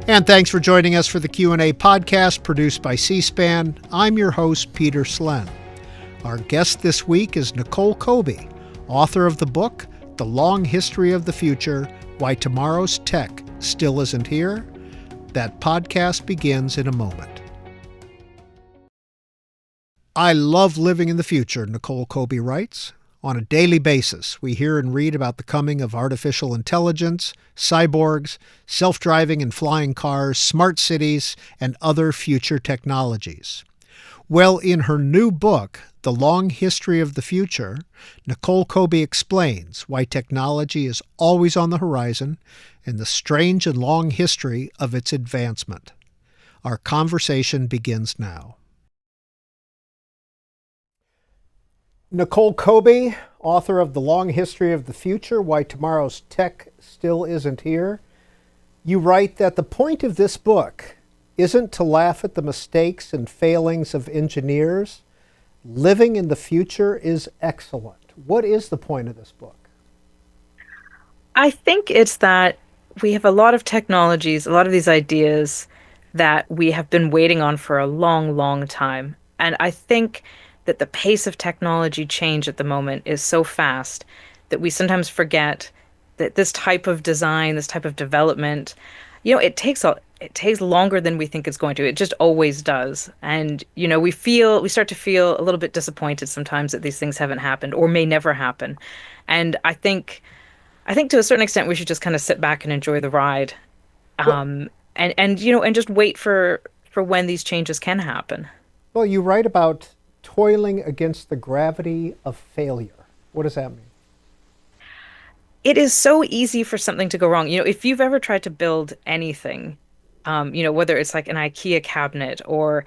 And thanks for joining us for the Q&A podcast produced by C-SPAN. I'm your host, Peter Slen. Our guest this week is Nicole Kobie, author of the book, The Long History of the Future, Why Tomorrow's Tech Still Isn't Here. That podcast begins in a moment. I love living in the future, Nicole Kobie writes. On a daily basis, we hear and read about the coming of artificial intelligence, cyborgs, self-driving and flying cars, smart cities, and other future technologies. Well, in her new book, The Long History of the Future, Nicole Kobie explains why technology is always on the horizon and the strange and long history of its advancement. Our conversation begins now. Nicole Kobie, author of The Long History of the Future, Why Tomorrow's Tech Still Isn't Here. You write that the point of this book isn't to laugh at the mistakes and failings of engineers. Living in the future is excellent. What is the point of this book? I think it's that we have a lot of technologies, a lot of these ideas that we have been waiting on for a long, long time. And I think that the pace of technology change at the moment is so fast that we sometimes forget that this type of design, this type of development, it takes longer than we think it's going to. It just always does. And, we start to feel a little bit disappointed sometimes that these things haven't happened or may never happen. And I think to a certain extent we should just kind of sit back and enjoy the ride. And just wait for when these changes can happen. Well, you write about toiling against the gravity of failure. What does that mean? It is so easy for something to go wrong. If you've ever tried to build anything, whether it's like an IKEA cabinet or,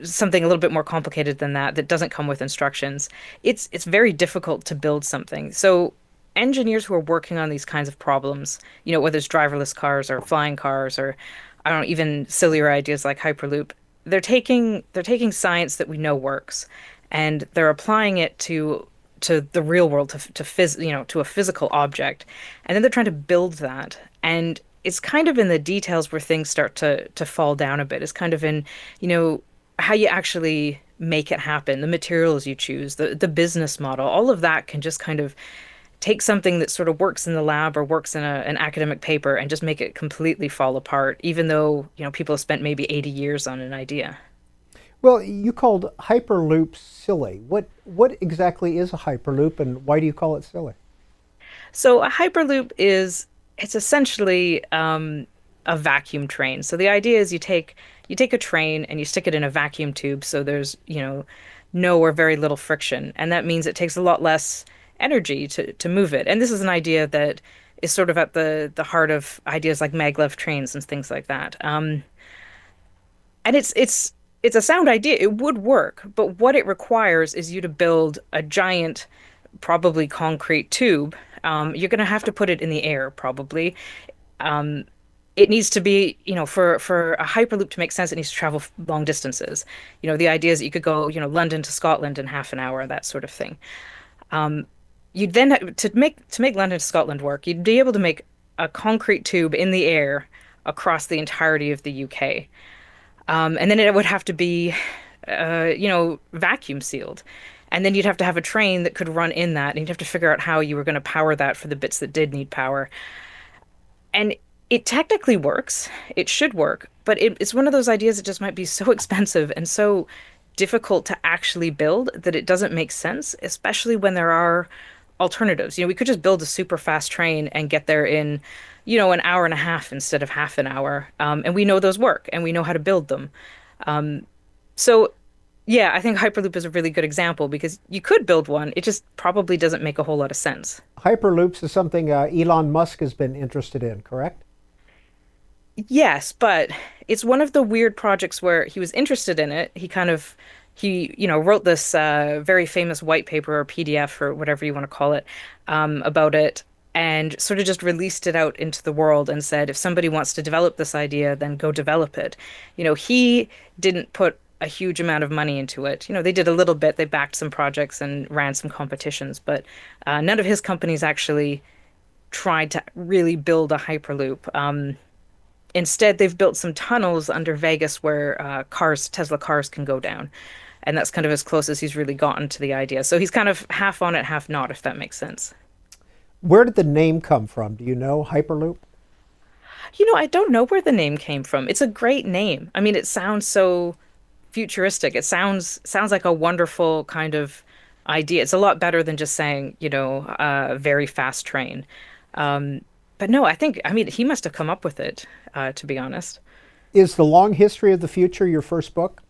something a little bit more complicated than that doesn't come with instructions, it's very difficult to build something. So engineers who are working on these kinds of problems, whether it's driverless cars or flying cars or, I don't know, even sillier ideas like Hyperloop, they're taking science that we know works, and they're applying it to the real world, to a physical object, and then they're trying to build that. And it's kind of in the details where things start to fall down a bit. It's kind of in how you actually make it happen, the materials you choose, the business model. All of that can just kind of take something that sort of works in the lab or works in an academic paper and just make it completely fall apart, even though, people have spent maybe 80 years on an idea. Well, you called Hyperloop silly. What exactly is a Hyperloop, and why do you call it silly? So a Hyperloop it's essentially a vacuum train. So the idea is you take a train and you stick it in a vacuum tube, so there's, no or very little friction. And that means it takes a lot less energy to move it. And this is an idea that is sort of at the heart of ideas like maglev trains and things like that. And it's a sound idea. It would work, but what it requires is you to build a giant, probably concrete tube. You're going to have to put it in the air, probably. It needs to be, for a Hyperloop to make sense, it needs to travel long distances. The idea is that you could go, London to Scotland in half an hour, that sort of thing. You'd then to make London to Scotland work, you'd be able to make a concrete tube in the air across the entirety of the UK, and then it would have to be, vacuum sealed, and then you'd have to have a train that could run in that, and you'd have to figure out how you were going to power that for the bits that did need power. And it technically works; it should work, but it's one of those ideas that just might be so expensive and so difficult to actually build that it doesn't make sense, especially when there are alternatives. We could just build a super fast train and get there in, an hour and a half instead of half an hour. And we know those work and we know how to build them. So yeah, I think Hyperloop is a really good example because you could build one. It just probably doesn't make a whole lot of sense. Hyperloops is something Elon Musk has been interested in, correct? Yes, but it's one of the weird projects where he was interested in it. He wrote this very famous white paper or PDF or whatever you want to call it about it, and sort of just released it out into the world and said, if somebody wants to develop this idea, then go develop it. He didn't put a huge amount of money into it. They did a little bit. They backed some projects and ran some competitions, but none of his companies actually tried to really build a Hyperloop. Instead, they've built some tunnels under Vegas where Tesla cars can go down. And that's kind of as close as he's really gotten to the idea. So he's kind of half on it, half not, if that makes sense. Where did the name come from? Do you know, Hyperloop? I don't know where the name came from. It's a great name. I mean, it sounds so futuristic. It sounds like a wonderful kind of idea. It's a lot better than just saying, very fast train. Um, but no, I mean, he must have come up with it, to be honest. Is The Long History of the Future your first book?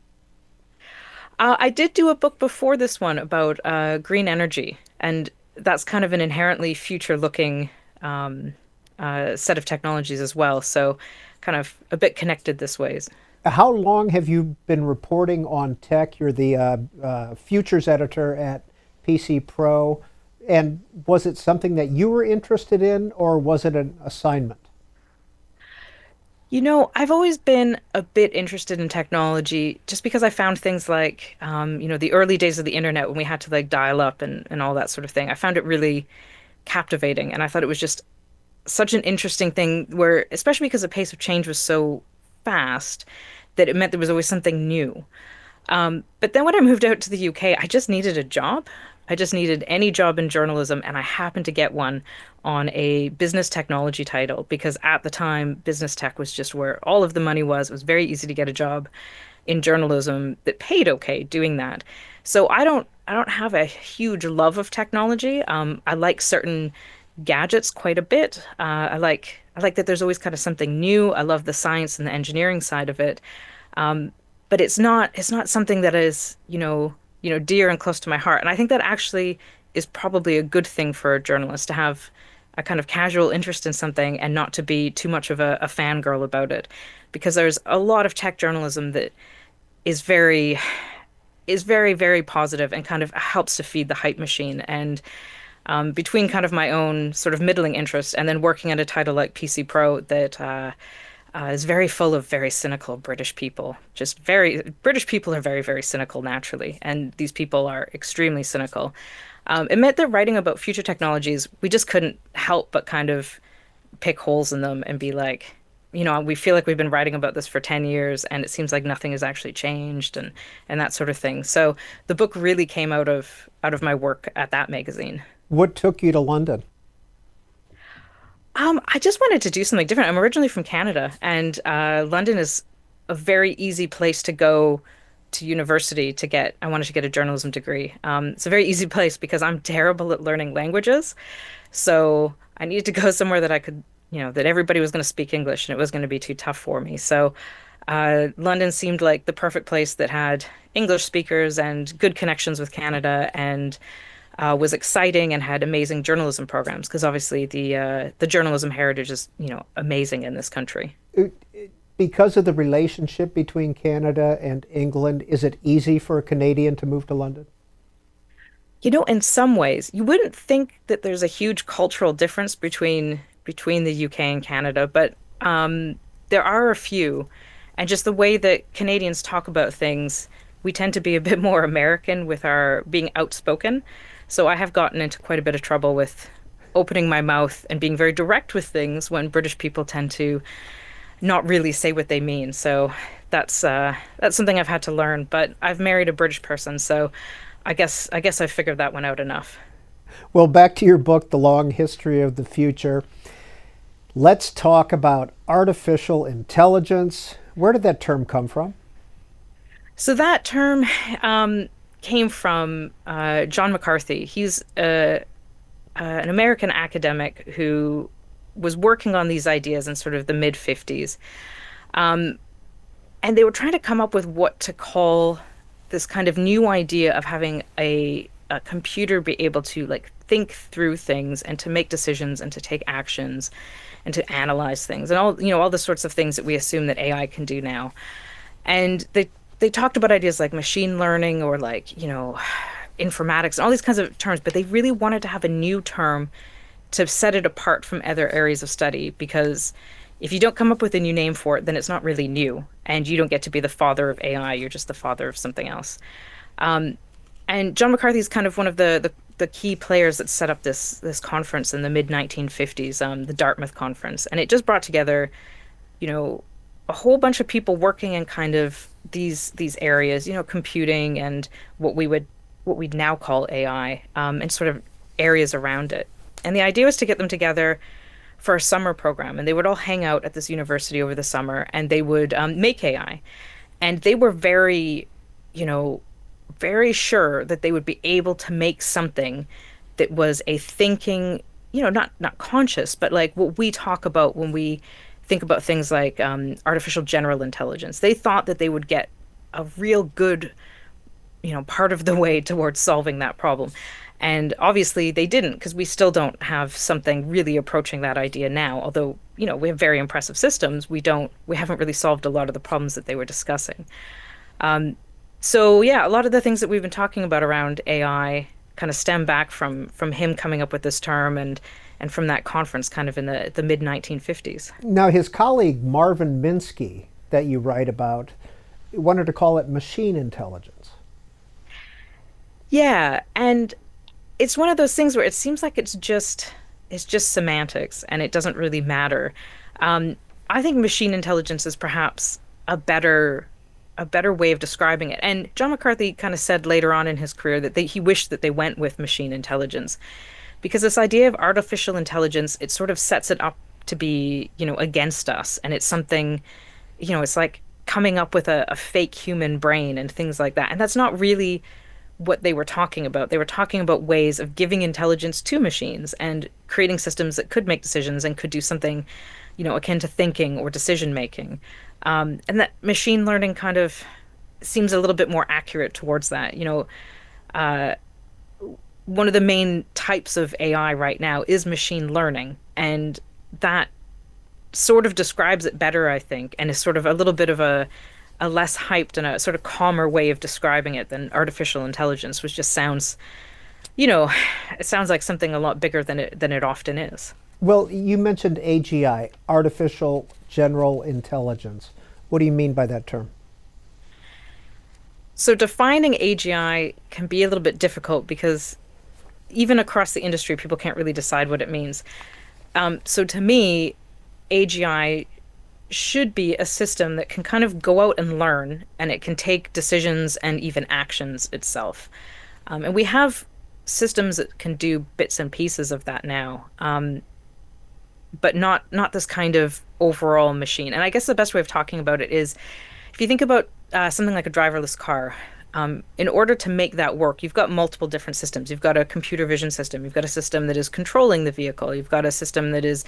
I did do a book before this one about green energy, and that's kind of an inherently future-looking set of technologies as well. So, kind of a bit connected this ways. How long have you been reporting on tech? You're the futures editor at PC Pro. And was it something that you were interested in, or was it an assignment? I've always been a bit interested in technology just because I found things like, the early days of the internet when we had to like dial up and all that sort of thing. I found it really captivating, and I thought it was just such an interesting thing where, especially because the pace of change was so fast, that it meant there was always something new. But then when I moved out to the UK, I just needed a job. I just needed any job in journalism, and I happened to get one on a business technology title because at the time, business tech was just where all of the money was. It was very easy to get a job in journalism that paid okay doing that. So I don't have a huge love of technology. I like certain gadgets quite a bit. I like that there's always kind of something new. I love the science and the engineering side of it. But it's not something that is, dear and close to my heart. And I think that actually is probably a good thing for a journalist to have a kind of casual interest in something and not to be too much of a fangirl about it. Because there's a lot of tech journalism that is very, very positive and kind of helps to feed the hype machine. And between kind of my own sort of middling interest and then working at a title like PC Pro that is very full of very cynical British people. British people are very, very cynical naturally, and these people are extremely cynical. It meant that writing about future technologies, we just couldn't help but kind of pick holes in them and be like, we feel like we've been writing about this for 10 years and it seems like nothing has actually changed and that sort of thing. So the book really came out of my work at that magazine. What took you to London? I just wanted to do something different. I'm originally from Canada, and London is a very easy place to go to university to get. I wanted to get a journalism degree. It's a very easy place because I'm terrible at learning languages, so I needed to go somewhere that I could, that everybody was going to speak English, and it was going to be too tough for me. So London seemed like the perfect place that had English speakers and good connections with Canada, and was exciting and had amazing journalism programs because obviously the journalism heritage is amazing in this country. Because of the relationship between Canada and England, is it easy for a Canadian to move to London? In some ways, you wouldn't think that there's a huge cultural difference between the UK and Canada, but there are a few, and just the way that Canadians talk about things, we tend to be a bit more American with our being outspoken. So I have gotten into quite a bit of trouble with opening my mouth and being very direct with things when British people tend to not really say what they mean. So that's something I've had to learn. But I've married a British person, so I guess I figured that one out enough. Well, back to your book, The Long History of the Future. Let's talk about artificial intelligence. Where did that term come from? So that term came from John McCarthy. He's an American academic who was working on these ideas in sort of the mid 50s. Um, and they were trying to come up with what to call this kind of new idea of having a computer be able to like think through things and to make decisions and to take actions and to analyze things and all the sorts of things that we assume that AI can do now. And they talked about ideas like machine learning or like, informatics and all these kinds of terms, but they really wanted to have a new term to set it apart from other areas of study because, If you don't come up with a new name for it, then it's not really new, and you don't get to be the father of AI. You're just the father of something else. Um, and John McCarthy is kind of one of the key players that set up this conference in the mid 1950s, the Dartmouth Conference, and it just brought together, you know, a whole bunch of people working in kind of these areas, computing and what we'd now call AI, and sort of areas around it. And the idea was to get them together for a summer program, and they would all hang out at this university over the summer, and they would make AI. And they were you know, very sure that they would be able to make something that was a thinking, not conscious, but like what we talk about when we think about things like artificial general intelligence. They thought that they would get a real good, part of the way towards solving that problem. And obviously they didn't, because we still don't have something really approaching that idea now. Although, we have very impressive systems, we haven't really solved a lot of the problems that they were discussing. Um, so yeah, a lot of the things that we've been talking about around AI kind of stem back from him coming up with this term and from that conference kind of in the mid 1950s. Now, his colleague Marvin Minsky, that you write about, wanted to call it machine intelligence. Yeah, and it's one of those things where it seems like it's just semantics and it doesn't really matter. Um, I think machine intelligence is perhaps a better a better way of describing it. And John McCarthy kind of said later on in his career that he wished that they went with machine intelligence because this idea of artificial intelligence, it sort of sets it up to be, against us. And it's something, it's like coming up with a fake human brain and things like that. And that's not really what they were talking about. They were talking about ways of giving intelligence to machines and creating systems that could make decisions and could do something, akin to thinking or decision making. And that machine learning kind of seems a little bit more accurate towards that. Uh, One of the main types of AI right now is machine learning, and that sort of describes it better, I think, and is sort of a little bit of a less hyped and a sort of calmer way of describing it than artificial intelligence, which just sounds, you know, it sounds like something a lot bigger than it often is. Well, you mentioned AGI, artificial general intelligence. What do you mean by that term? So defining AGI can be a little bit difficult because even across the industry, people can't really decide what it means. So to me, AGI should be a system that can kind of go out and learn, and it can take decisions and even actions itself. And we have systems that can do bits and pieces of that now, but not this kind of overall machine. And I guess the best way of talking about it is if you think about something like a driverless car. In order to make that work, you've got multiple different systems. You've got a computer vision system. You've got a system that is controlling the vehicle. You've got a system that is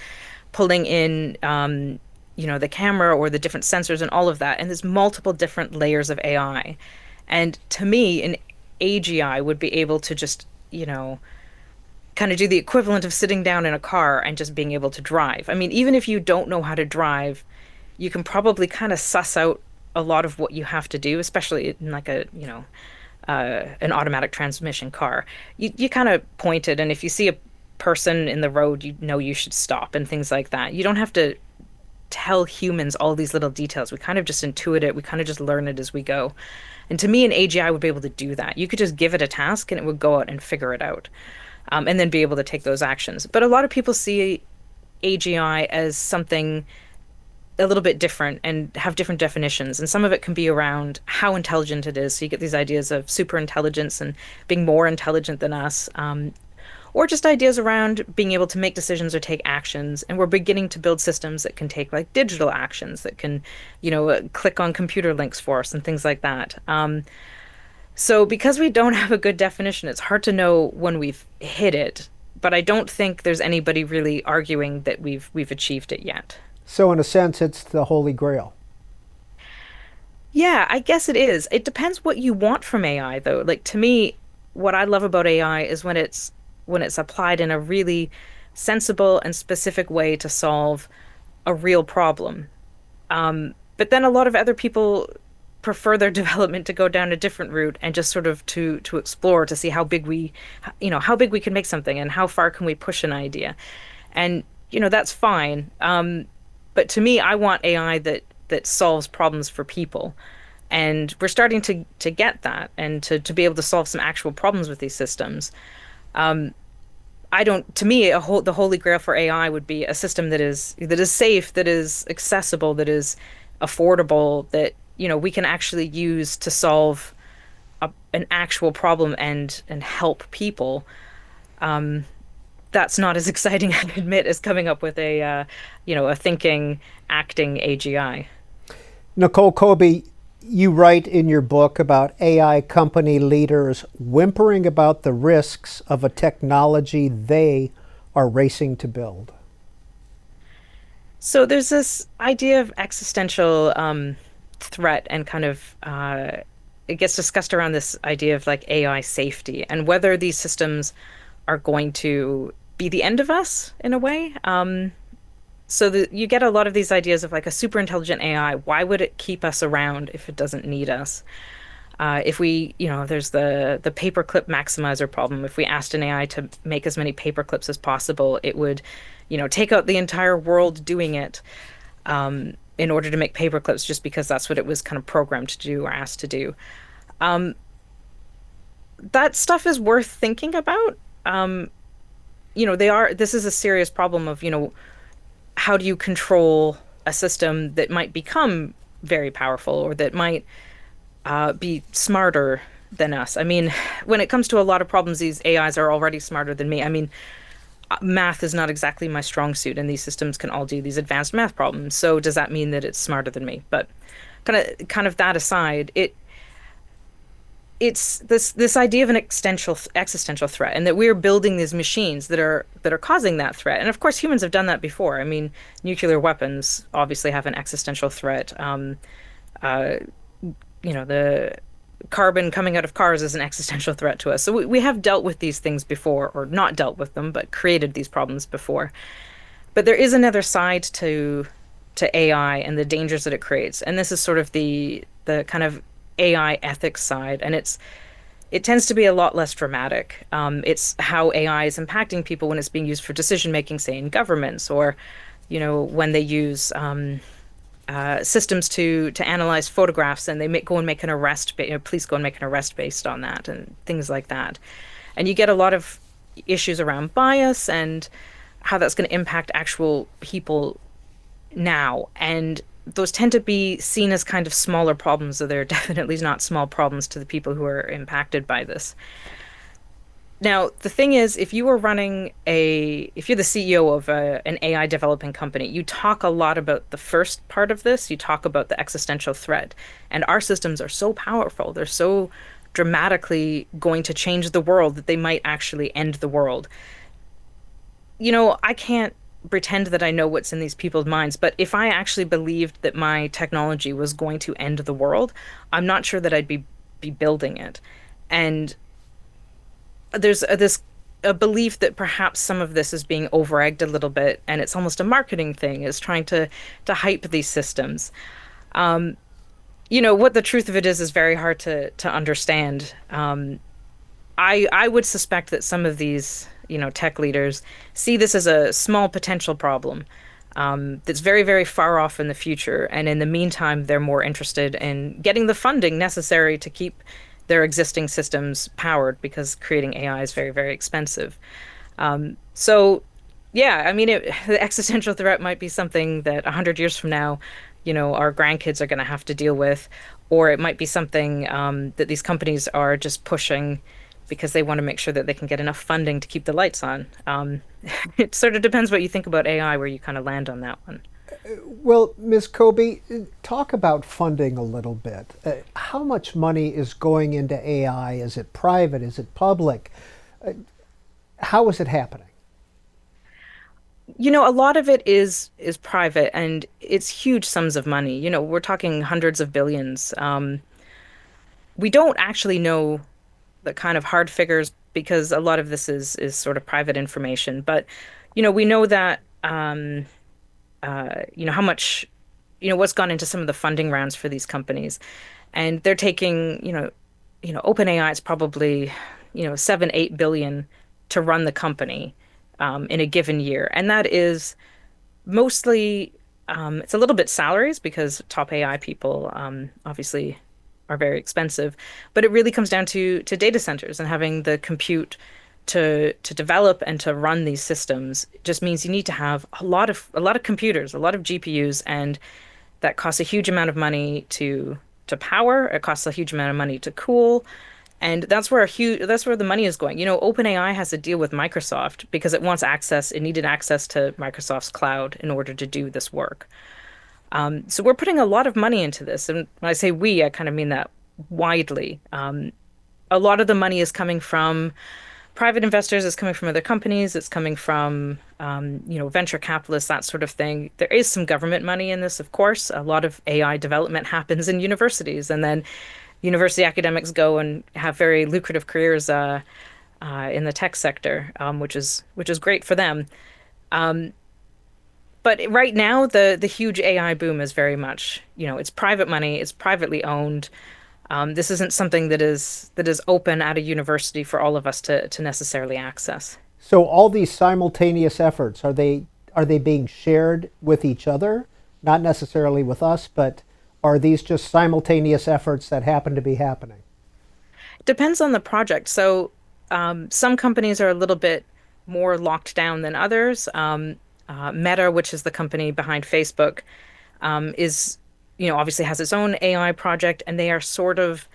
pulling in, the camera or the different sensors and all of that. And there's multiple different layers of AI. And to me, an AGI would be able to just, kind of do the equivalent of sitting down in a car and just being able to drive. I mean, even if you don't know how to drive, you can probably kind of suss out a lot of what you have to do, especially in like an automatic transmission car. You kind of point it, and if you see a person in the road, you know you should stop and things like that. You don't have to tell humans all these little details. We kind of just intuit it. We kind of just learn it as we go. And to me, an AGI would be able to do that. You could just give it a task, and it would go out and figure it out, and then be able to take those actions. But a lot of people see AGI as something a little bit different and have different definitions. And some of it can be around how intelligent it is. So you get these ideas of super intelligence and being more intelligent than us, or just ideas around being able to make decisions or take actions. And we're beginning to build systems that can take like digital actions that can, click on computer links for us and things like that. So because we don't have a good definition, it's hard to know when we've hit it. But I don't think there's anybody really arguing that we've achieved it yet. So, in a sense, it's the Holy Grail. Yeah, I guess it is. It depends what you want from AI, though. Like to me, what I love about AI is when it's applied in a really sensible and specific way to solve a real problem. But then a lot of other people prefer their development to go down a different route and just sort of to explore to see how big we can make something and how far can we push an idea. And that's fine. But to me, I want AI that solves problems for people. And we're starting to get that and to be able to solve some actual problems with these systems. I don't, to me, the holy grail for AI would be a system that is safe, that is accessible, that is affordable, that, we can actually use to solve an actual problem and help people. That's not as exciting, I admit, as coming up with a thinking, acting AGI. Nicole Kobie, you write in your book about AI company leaders whimpering about the risks of a technology they are racing to build. So there's this idea of existential threat and kind of it gets discussed around this idea of like AI safety and whether these systems are going to be the end of us in a way. You get a lot of these ideas of like a super intelligent AI. Why would it keep us around if it doesn't need us? If we, there's the paperclip maximizer problem. If we asked an AI to make as many paperclips as possible, it would, take out the entire world doing it in order to make paperclips, just because that's what it was kind of programmed to do or asked to do. Um, that stuff is worth thinking about. This is a serious problem of, how do you control a system that might become very powerful or that might be smarter than us? I mean, when it comes to a lot of problems, these AIs are already smarter than me. I mean, math is not exactly my strong suit, and these systems can all do these advanced math problems. So does that mean that it's smarter than me? But kind of that aside, it's this idea of an existential threat, and that we're building these machines that are causing that threat. And of course, humans have done that before. I mean, nuclear weapons obviously have an existential threat. Uh, the carbon coming out of cars is an existential threat to us. So we have dealt with these things before, or not dealt with them, but created these problems before. But there is another side to AI and the dangers that it creates, and this is sort of the kind of AI ethics side, and it tends to be a lot less dramatic. It's how AI is impacting people when it's being used for decision making, say in governments, or when they use systems to analyze photographs, and they go and make an arrest. Police go and make an arrest based on that, and things like that. And you get a lot of issues around bias and how that's going to impact actual people now. And those tend to be seen as kind of smaller problems, so they're definitely not small problems to the people who are impacted by this. Now, the thing is, if you're the CEO of an AI developing company, you talk a lot about the first part of this. You talk about the existential threat. And our systems are so powerful. They're so dramatically going to change the world that they might actually end the world. I can't pretend that I know what's in these people's minds, but if I actually believed that my technology was going to end the world, I'm not sure that I'd be building it. And there's a belief that perhaps some of this is being over-egged a little bit, and it's almost a marketing thing, is trying to hype these systems. What the truth of it is very hard to understand. I would suspect that some of these, tech leaders see this as a small potential problem that's very, very far off in the future. And in the meantime, they're more interested in getting the funding necessary to keep their existing systems powered, because creating AI is very, very expensive. So, yeah, I mean, the existential threat might be something that 100 years from now, our grandkids are going to have to deal with, or it might be something that these companies are just pushing because they want to make sure that they can get enough funding to keep the lights on. It sort of depends what you think about AI, where you kind of land on that one. Well, Ms. Kobie, talk about funding a little bit. How much money is going into AI? Is it private? Is it public? How is it happening? A lot of it is private, and it's huge sums of money. We're talking hundreds of billions. We don't actually know the kind of hard figures, because a lot of this is sort of private information. But we know that how much, what's gone into some of the funding rounds for these companies, and they're taking, OpenAI is probably 7-8 billion to run the company in a given year, and that is mostly it's a little bit salaries because top AI people obviously are very expensive, but it really comes down to data centers and having the compute to develop and to run these systems. It just means you need to have a lot of computers, a lot of GPUs, and that costs a huge amount of money to power. It costs a huge amount of money to cool. And that's where the money is going. OpenAI has a deal with Microsoft because it needed access to Microsoft's cloud in order to do this work. So we're putting a lot of money into this. And when I say we, I kind of mean that widely. A lot of the money is coming from private investors, it's coming from other companies, it's coming from venture capitalists, that sort of thing. There is some government money in this, of course. A lot of AI development happens in universities, and then university academics go and have very lucrative careers in the tech sector, which is great for them. Um, but right now, the huge AI boom is very much, it's private money, it's privately owned. This isn't something that is open at a university for all of us to necessarily access. So all these simultaneous efforts, are they being shared with each other? Not necessarily with us, but are these just simultaneous efforts that happen to be happening? Depends on the project. So some companies are a little bit more locked down than others. Meta, which is the company behind Facebook, is obviously has its own AI project, and they are sort of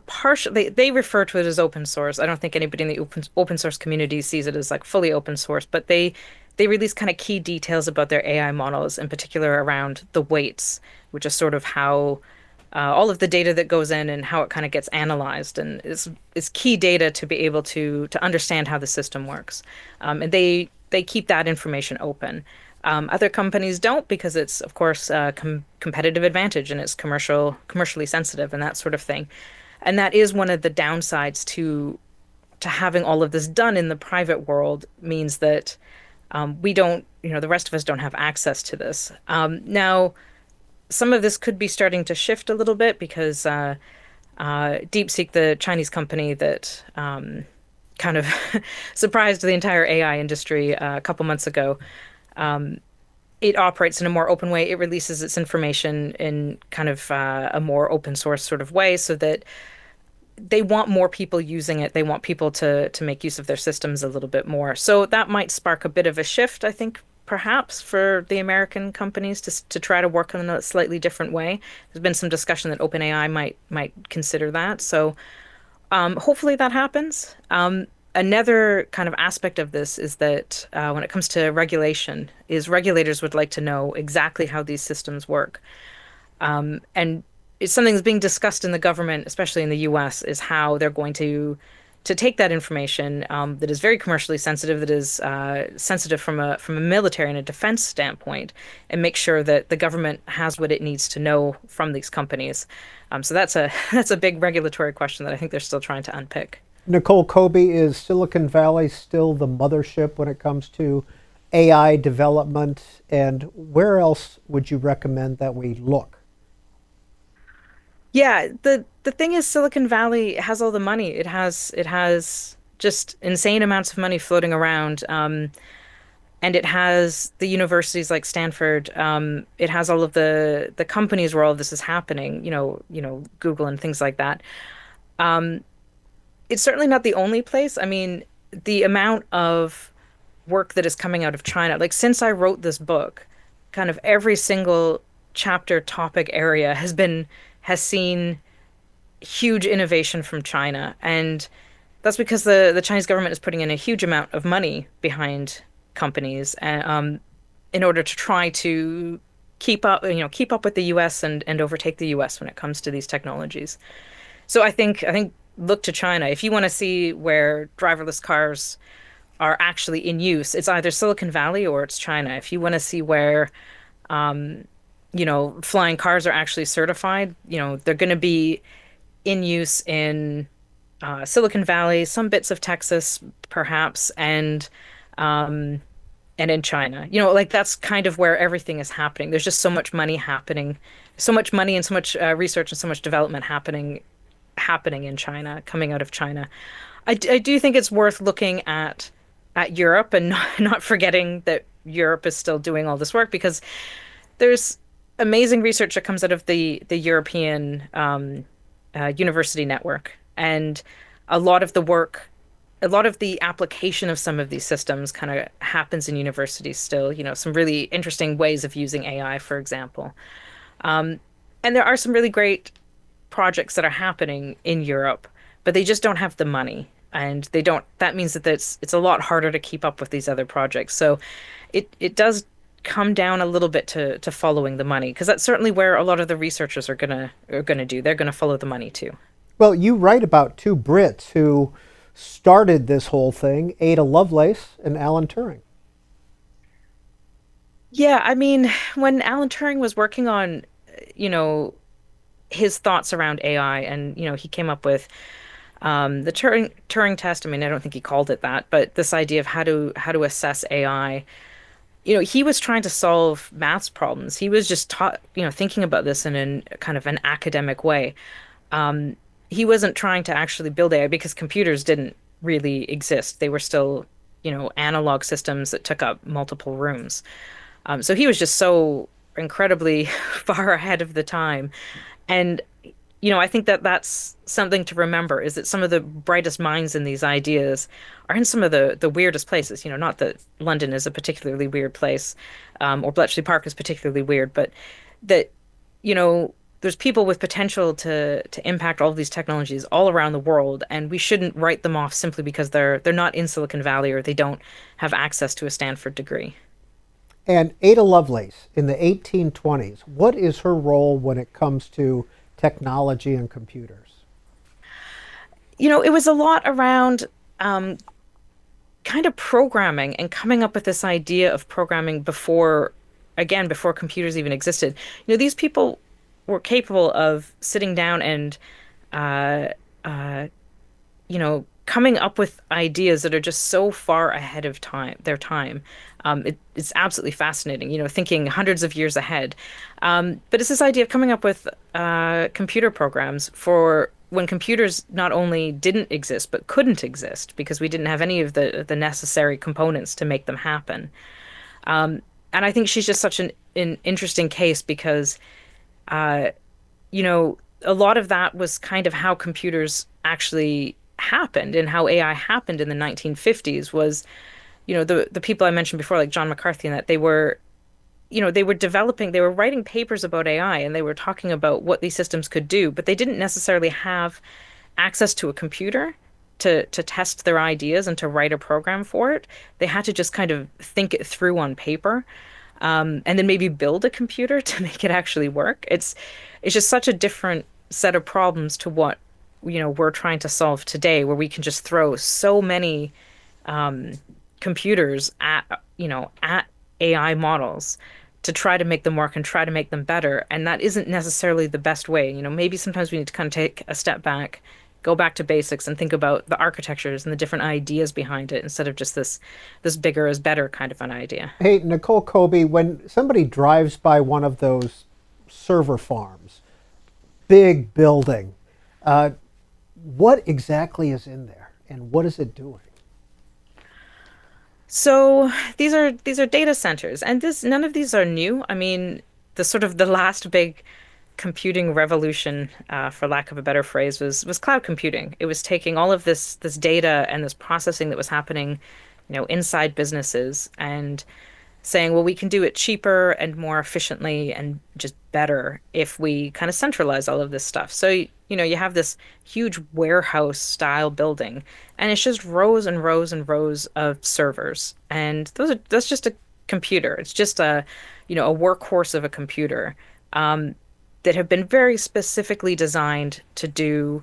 partial. They refer to it as open source. I don't think anybody in the open source community sees it as like fully open source, but they release kind of key details about their AI models, in particular around the weights, which is sort of how all of the data that goes in and how it kind of gets analyzed, and is key data to be able to understand how the system works. And they keep that information open. Other companies don't because it's, of course, a competitive advantage and it's commercially sensitive and that sort of thing. And that is one of the downsides to having all of this done in the private world means that we don't, the rest of us don't have access to this. Now, some of this could be starting to shift a little bit because DeepSeek, the Chinese company that kind of surprised the entire AI industry a couple months ago, it operates in a more open way. It releases its information in kind of a more open source sort of way so that they want more people using it. They want people to make use of their systems a little bit more. So that might spark a bit of a shift, I think, perhaps for the American companies to try to work in a slightly different way. There's been some discussion that OpenAI might consider that. So hopefully that happens. Another kind of aspect of this is that when it comes to regulation, is regulators would like to know exactly how these systems work. And it's something that's being discussed in the government, especially in the US, is how they're going to take that information that is very commercially sensitive, that is sensitive from a military and a defense standpoint, and make sure that the government has what it needs to know from these companies. So that's a that's a big regulatory question that I think they're still trying to unpick. Nicole Kobie, is Silicon Valley still the mothership when it comes to AI development? And where else would you recommend that we look? Yeah, the thing is Silicon Valley has all the money. It has just insane amounts of money floating around. And it has the universities like Stanford. It has all of the companies where all of this is happening, Google and things like that. Um, it's certainly not the only place. I mean, the amount of work that is coming out of China, like since I wrote this book, kind of every single chapter topic area has seen huge innovation from China. And that's because the Chinese government is putting in a huge amount of money behind companies in order to try to keep up with the US and overtake the US when it comes to these technologies. So I think look to China. If you want to see where driverless cars are actually in use, it's either Silicon Valley or it's China. If you want to see where flying cars are actually certified, they're going to be in use in Silicon Valley, some bits of Texas, perhaps, and in China. Like that's kind of where everything is happening. There's just so much money happening, so much money and so much research and so much development happening in China, coming out of China. I do think it's worth looking at Europe and not forgetting that Europe is still doing all this work because there's amazing research that comes out of the European university network, and a lot of the work, a lot of the application of some of these systems kind of happens in universities still. Some really interesting ways of using AI, for example. Um, and there are some really great projects that are happening in Europe, but they just don't have the money. And they don't, that means that it's a lot harder to keep up with these other projects. So it does come down a little bit to following the money, because that's certainly where a lot of the researchers are gonna do. They're gonna follow the money too. Well, you write about two Brits who started this whole thing, Ada Lovelace and Alan Turing. Yeah, I mean, when Alan Turing was working on, you know, his thoughts around AI, and he came up with the Turing test. I mean, I don't think he called it that, but this idea of how to assess AI. He was trying to solve maths problems. He was just thinking about this in kind of an academic way. Um, he wasn't trying to actually build AI because computers didn't really exist. They were still, analog systems that took up multiple rooms. So he was just so incredibly far ahead of the time. And, I think that that's something to remember, is that some of the brightest minds in these ideas are in some of the weirdest places. Not that London is a particularly weird place, or Bletchley Park is particularly weird, but that, you know, there's people with potential to impact all of these technologies all around the world, and we shouldn't write them off simply because they're not in Silicon Valley or they don't have access to a Stanford degree. And Ada Lovelace in the 1820s, what is her role when it comes to technology and computers? It was a lot around kind of programming and coming up with this idea of programming before computers even existed. These people were capable of sitting down and uh, uh, coming up with ideas that are just so far ahead of their time. It's absolutely fascinating, thinking hundreds of years ahead. But it's this idea of coming up with computer programs for when computers not only didn't exist, but couldn't exist because we didn't have any of the necessary components to make them happen. And I think she's just such an interesting case because uh, you know, a lot of that was kind of how computers actually happened and how AI happened in the 1950s was, the people I mentioned before, like John McCarthy, and that they were writing papers about AI and they were talking about what these systems could do, but they didn't necessarily have access to a computer to test their ideas and to write a program for it. They had to just kind of think it through on paper, and then maybe build a computer to make it actually work. It's just such a different set of problems to what we're trying to solve today, where we can just throw so many um, computers at AI models to try to make them work and try to make them better. And that isn't necessarily the best way. Maybe sometimes we need to kind of take a step back, go back to basics, and think about the architectures and the different ideas behind it instead of just this bigger is better kind of an idea. Hey, Nicole Kobie, when somebody drives by one of those server farms, big building, uh, what exactly is in there and what is it doing? So these are data centers, and this none of these are new. I mean, the last big computing revolution, for lack of a better phrase, was cloud computing. It was taking all of this data and this processing that was happening, inside businesses, and saying, well, we can do it cheaper and more efficiently and just better if we kind of centralize all of this stuff. So, you have this huge warehouse style building, and it's just rows and rows and rows of servers. And that's just a computer. It's just a workhorse of a computer, that have been very specifically designed to do,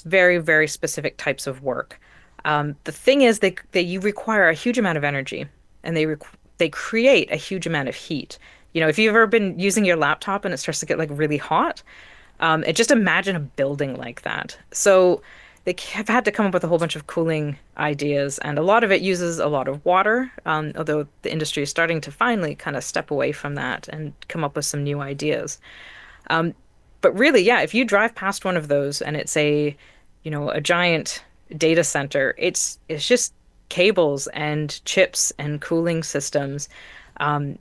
very, very specific types of work. The thing is, they you require a huge amount of energy, and they create a huge amount of heat. If you've ever been using your laptop and it starts to get like really hot, just imagine a building like that. So they have had to come up with a whole bunch of cooling ideas, and a lot of it uses a lot of water, although the industry is starting to finally kind of step away from that and come up with some new ideas. Um, but really, yeah, if you drive past one of those and it's a giant data center, it's just cables and chips and cooling systems, um,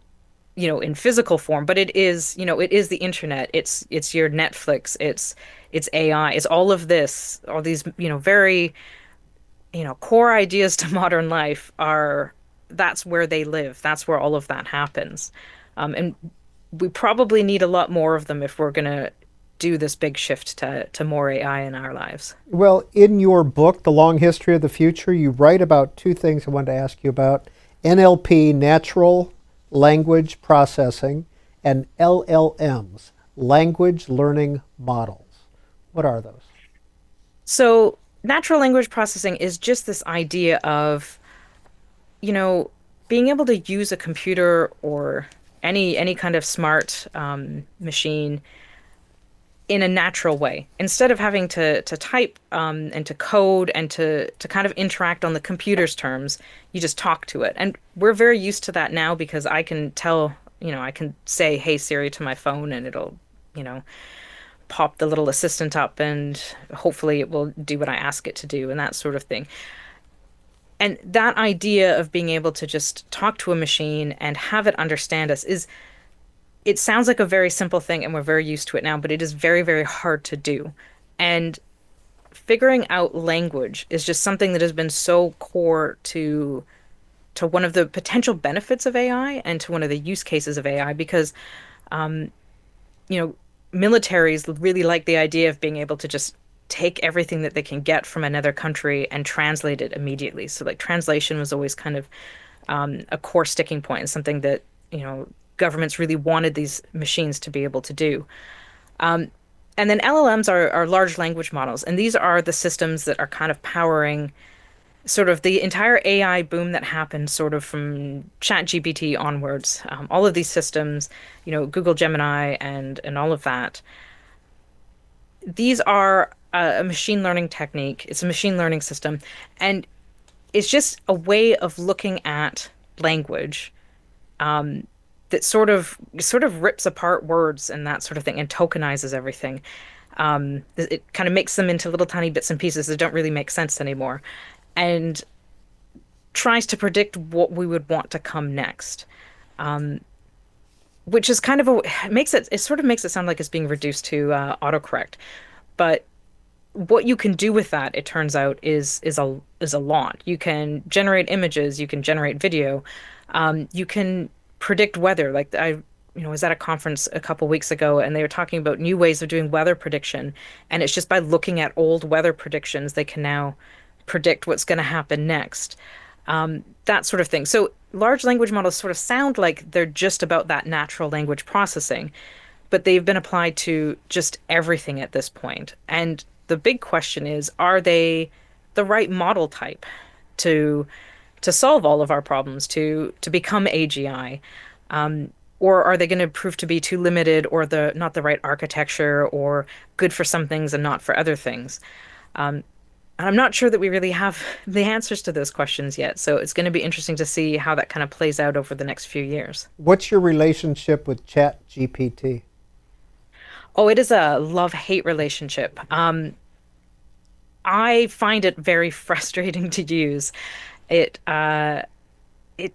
in physical form, but it is, it is the internet. It's your Netflix, it's AI, it's all of this, all these, very, core ideas to modern life are that's where they live. That's where all of that happens. And we probably need a lot more of them if we're gonna do this big shift to more AI in our lives. Well, in your book, The Long History of the Future, you write about two things I wanted to ask you about: NLP, natural language processing, and LLMs, language learning models. What are those? So natural language processing is just this idea of, you know, being able to use a computer or any kind of smart machine in a natural way instead of having to type and to code and to kind of interact on the computer's terms. You just talk to it, and we're very used to that now because I can tell, I can say, "Hey Siri" to my phone, and it'll, you know, pop the little assistant up, and hopefully it will do what I ask it to do, and that sort of thing. And that idea of being able to just talk to a machine and have it understand us is, it sounds like a very simple thing and we're very used to it now, but it is very, very hard to do. And figuring out language is just something that has been so core to one of the potential benefits of AI and to one of the use cases of AI because um, you know, militaries really like the idea of being able to just take everything that they can get from another country and translate it immediately. So like translation was always kind of a core sticking point and something that, governments really wanted these machines to be able to do. Um, and then LLMs are large language models, and these are the systems that are kind of powering sort of the entire AI boom that happened sort of from ChatGPT onwards. All of these systems, Google Gemini and all of that. These are a machine learning technique. It's a machine learning system, and it's just a way of looking at language um, that sort of rips apart words and that sort of thing and tokenizes everything. It kind of makes them into little tiny bits and pieces that don't really make sense anymore, and tries to predict what we would want to come next. Um, which is kind of it sort of makes it sound like it's being reduced to autocorrect. But what you can do with that, it turns out, is a lot. You can generate images, you can generate video, you can predict weather. Like I was at a conference a couple weeks ago, and they were talking about new ways of doing weather prediction, and it's just by looking at old weather predictions, they can now predict what's going to happen next. That sort of thing. So large language models sort of sound like they're just about that natural language processing, but they've been applied to just everything at this point. And the big question is, are they the right model type to solve all of our problems, to become AGI? Or are they going to prove to be too limited or the not the right architecture or good for some things and not for other things? Um, and I'm not sure that we really have the answers to those questions yet. So it's going to be interesting to see how that kind of plays out over the next few years. What's your relationship with Chat GPT? Oh, it is a love-hate relationship. I find it very frustrating to use. It it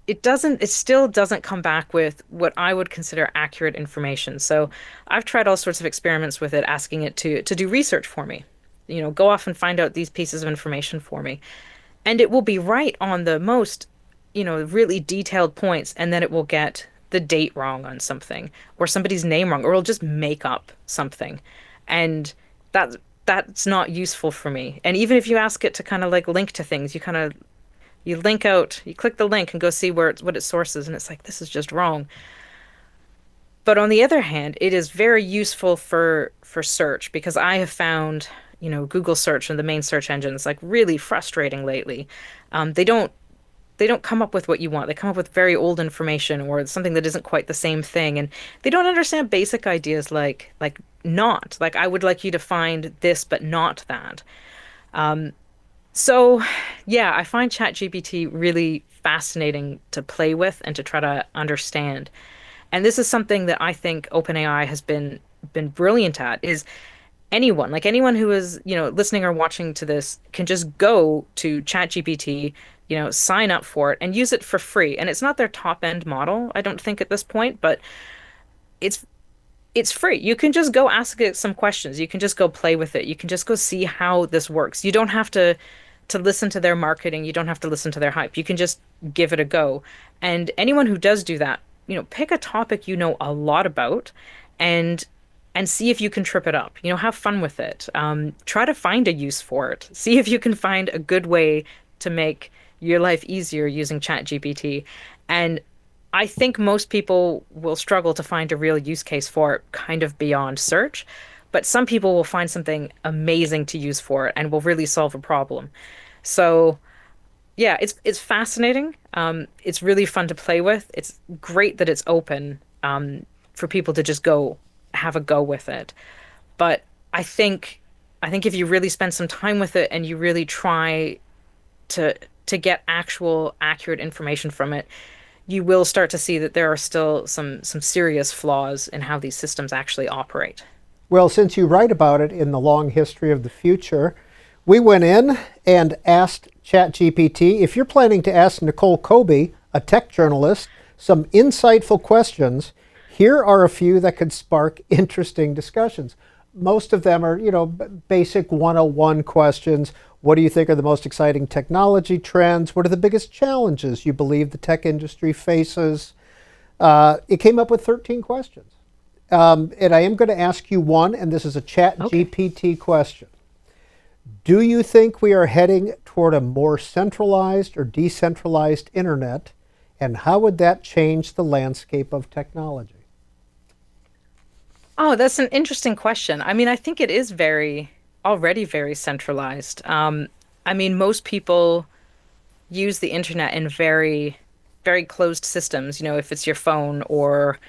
it still doesn't come back with what I would consider accurate information. So I've tried all sorts of experiments with it, asking it to do research for me. Go off and find out these pieces of information for me. And it will be right on the most, really detailed points, and then it will get the date wrong on something or somebody's name wrong, or it'll just make up something. And that's not useful for me. And even if you ask it to kind of like link to things, you link out, you click the link and go see what its source is, and it's like, this is just wrong. But on the other hand, it is very useful for search because I have found, Google search and the main search engines like really frustrating lately. They don't come up with what you want. They come up with very old information or something that isn't quite the same thing, and they don't understand basic ideas like not. Like I would like you to find this, but not that. So yeah, I find ChatGPT really fascinating to play with and to try to understand. And this is something that I think OpenAI has been brilliant at, is anyone, like anyone who is, listening or watching to this can just go to ChatGPT, sign up for it and use it for free. And it's not their top end model, I don't think at this point, but it's it's free. You can just go ask it some questions. You can just go play with it. You can just go see how this works. You don't have to listen to their marketing. You don't have to listen to their hype. You can just give it a go. And anyone who does do that, pick a topic you know a lot about and see if you can trip it up. Have fun with it. Try to find a use for it. See if you can find a good way to make your life easier using ChatGPT. And I think most people will struggle to find a real use case for it, kind of beyond search, but some people will find something amazing to use for it and will really solve a problem. So, yeah, it's fascinating. It's really fun to play with. It's great that it's open for people to just go have a go with it. But I think I think if you really spend some time with it and you really try to get actual accurate information from it, you will start to see that there are still some serious flaws in how these systems actually operate. Well, since you write about it in the long history of the future, we went in and asked ChatGPT if you're planning to ask Nicole Kobie, a tech journalist, some insightful questions. Here are a few that could spark interesting discussions. Most of them are, basic 101 questions. What do you think are the most exciting technology trends? What are the biggest challenges you believe the tech industry faces? It came up with 13 questions. And I am going to ask you one, and this is a Chat Okay. GPT question. Do you think we are heading toward a more centralized or decentralized internet? And how would that change the landscape of technology? Oh, that's an interesting question. I mean, I think it is already very centralized. I mean, most people use the internet in very closed systems. If it's your phone or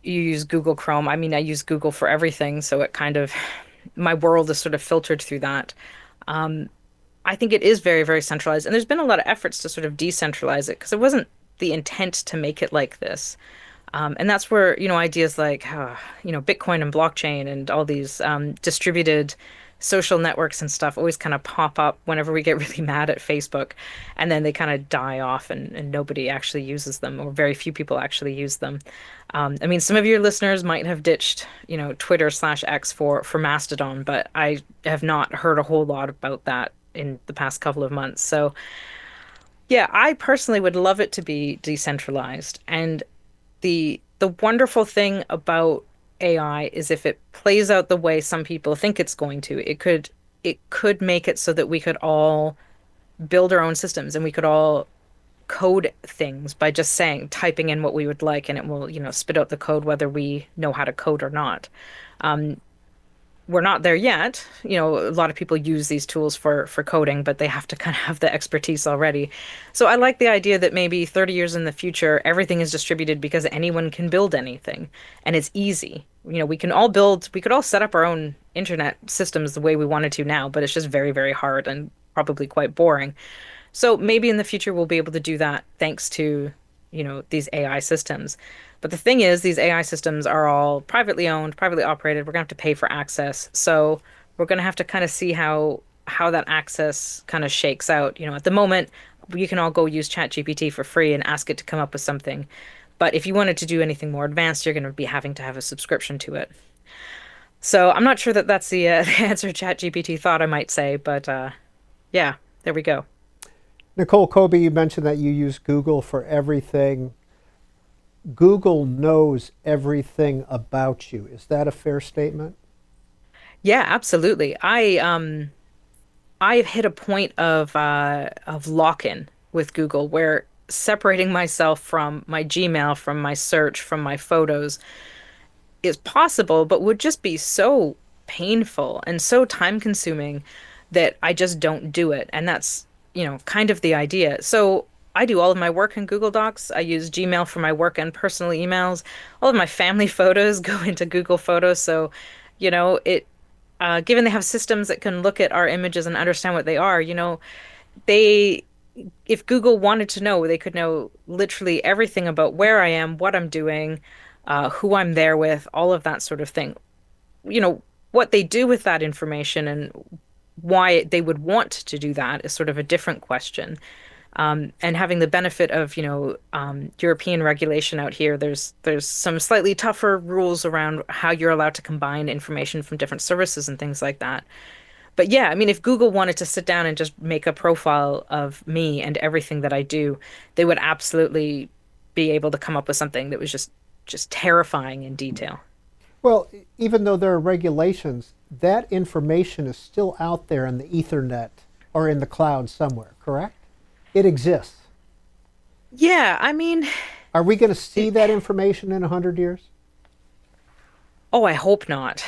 you use Google Chrome. I mean, I use Google for everything, so my world is sort of filtered through that. Um, I think it is very centralized, and there's been a lot of efforts to sort of decentralize it because it wasn't the intent to make it like this. And that's where, ideas like, Bitcoin and blockchain and all these distributed social networks and stuff always kind of pop up whenever we get really mad at Facebook. And then they kind of die off and nobody actually uses them, or very few people actually use them. I mean, some of your listeners might have ditched, Twitter/X for Mastodon, but I have not heard a whole lot about that in the past couple of months. So, yeah, I personally would love it to be decentralized. And the wonderful thing about AI is if it plays out the way some people think it's going to, it could make it so that we could all build our own systems and we could all code things by just typing in what we would like, and it will, spit out the code whether we know how to code or not. Um, we're not there yet. A lot of people use these tools for coding, but they have to kind of have the expertise already. So I like the idea that maybe 30 years in the future, everything is distributed because anyone can build anything and it's easy. We could all set up our own internet systems the way we wanted to now, but it's just very hard and probably quite boring. So maybe in the future we'll be able to do that thanks to, these AI systems. But the thing is, these AI systems are all privately owned, privately operated. We're gonna have to pay for access. So we're gonna have to kind of see how that access kind of shakes out. At the moment, you can all go use ChatGPT for free and ask it to come up with something. But if you wanted to do anything more advanced, you're going to be having to have a subscription to it. So I'm not sure that that's the answer ChatGPT thought I might say, but yeah, there we go. Nicole Kobie, you mentioned that you use Google for everything. Google knows everything about you. Is that a fair statement? Yeah, absolutely. I've hit a point of lock-in with Google where separating myself from my Gmail, from my search, from my photos is possible, but would just be so painful and so time consuming that I just don't do it. And that's, kind of the idea. So I do all of my work in Google Docs. I use Gmail for my work and personal emails. All of my family photos go into Google Photos. So, given they have systems that can look at our images and understand what they are, they, if Google wanted to know, they could know literally everything about where I am, what I'm doing, who I'm there with, all of that sort of thing. You know, what they do with that information and why they would want to do that is sort of a different question. And having the benefit of, European regulation out here, there's some slightly tougher rules around how you're allowed to combine information from different services and things like that. But yeah, I mean, if Google wanted to sit down and just make a profile of me and everything that I do, they would absolutely be able to come up with something that was just terrifying in detail. Well, even though there are regulations, that information is still out there in the Ethernet or in the cloud somewhere, correct? It exists. Yeah, I mean, Are we going to see it, that information in 100 years? oh, I hope not.